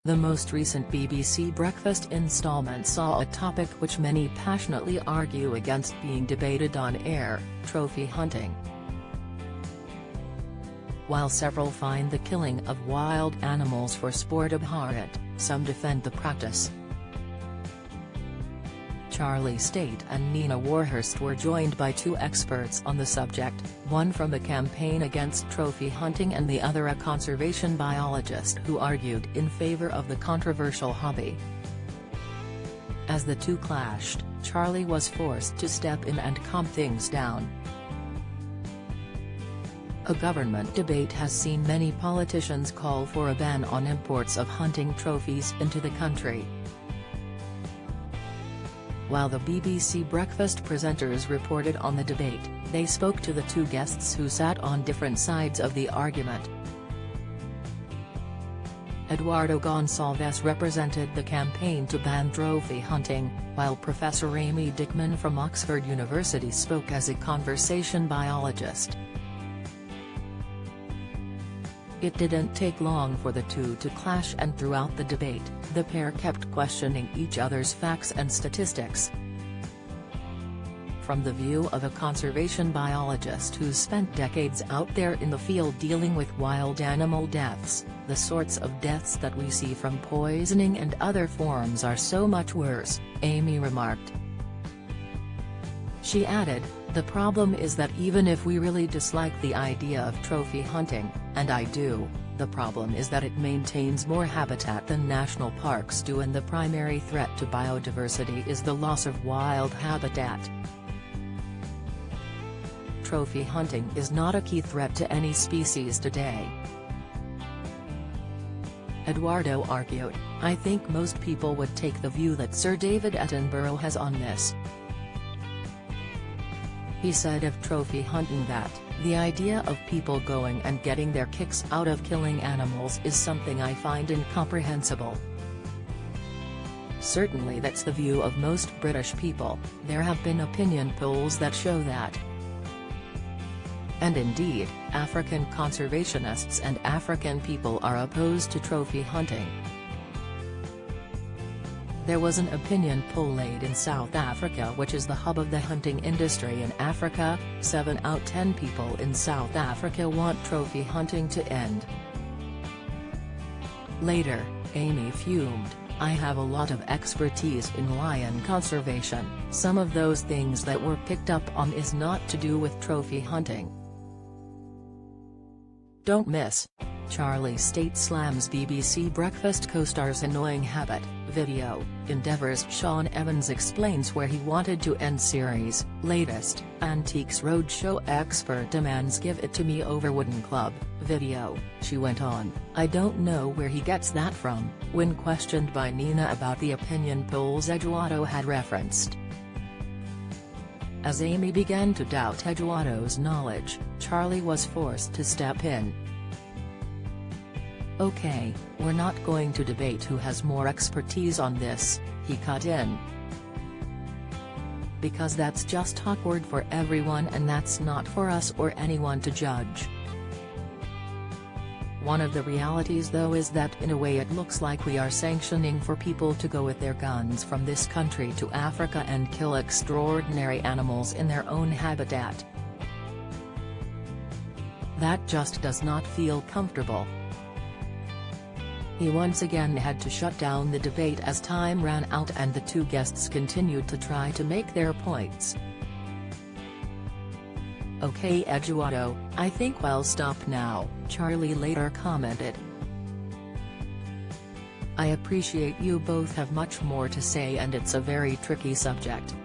The most recent BBC Breakfast installment saw a topic which many passionately argue against being debated on air: trophy hunting. While several find the killing of wild animals for sport abhorrent, some defend the practice. Charlie Stayt and Nina Warhurst were joined by two experts on the subject, one from the campaign against trophy hunting and the other a conservation biologist who argued in favor of the controversial hobby. As the two clashed, Charlie was forced to step in and calm things down. A government debate has seen many politicians call for a ban on imports of hunting trophies into the country. While the BBC Breakfast presenters reported on the debate, they spoke to the two guests who sat on different sides of the argument. Eduardo Gonçalves represented the campaign to ban trophy hunting, while Professor Amy Dickman from Oxford University spoke as a conservation biologist. It didn't take long for the two to clash, and throughout the debate, the pair kept questioning each other's facts and statistics. From the view of a conservation biologist who's spent decades out there in the field dealing with wild animal deaths, the sorts of deaths that we see from poisoning and other forms are so much worse, Amy remarked. She added, "The problem is that even if we really dislike the idea of trophy hunting, and I do, the problem is that it maintains more habitat than national parks do, and the primary threat to biodiversity is the loss of wild habitat. Trophy hunting is not a key threat to any species today." Eduardo argued, "I think most people would take the view that Sir David Attenborough has on this. He said of trophy hunting that, the idea of people going and getting their kicks out of killing animals is something I find incomprehensible. Certainly that's the view of most British people, there have been opinion polls that show that. And indeed, African conservationists and African people are opposed to trophy hunting. There was an opinion poll laid in South Africa, which is the hub of the hunting industry in Africa. 7 out of 10 people in South Africa want trophy hunting to end." Later, Amy fumed, "I have a lot of expertise in lion conservation, some of those things that were picked up on is not to do with trophy hunting." Don't miss Charlie Stayt slams BBC Breakfast co-star's annoying habit video. Endeavour's Sean Evans explains where he wanted to end series. Latest, Antiques Roadshow expert demands give it to me over Wooden Club video. She went on, "I don't know where he gets that from," when questioned by Nina about the opinion polls Eduardo had referenced. As Amy began to doubt Eduardo's knowledge, Charlie was forced to step in. "Okay, we're not going to debate who has more expertise on this," he cut in. "Because that's just awkward for everyone, and that's not for us or anyone to judge. One of the realities though is that in a way it looks like we are sanctioning for people to go with their guns from this country to Africa and kill extraordinary animals in their own habitat. That just does not feel comfortable." He once again had to shut down the debate as time ran out and the two guests continued to try to make their points. "Okay Eduardo, I think we'll stop now," Charlie later commented. "I appreciate you both have much more to say and it's a very tricky subject.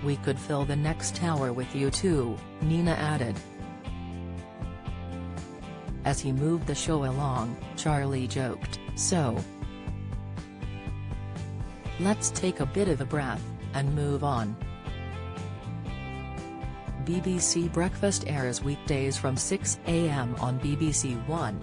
We could fill the next hour with you two," Nina added. As he moved the show along, Charlie joked, "So let's take a bit of a breath, and move on." BBC Breakfast airs weekdays from 6 a.m. on BBC One.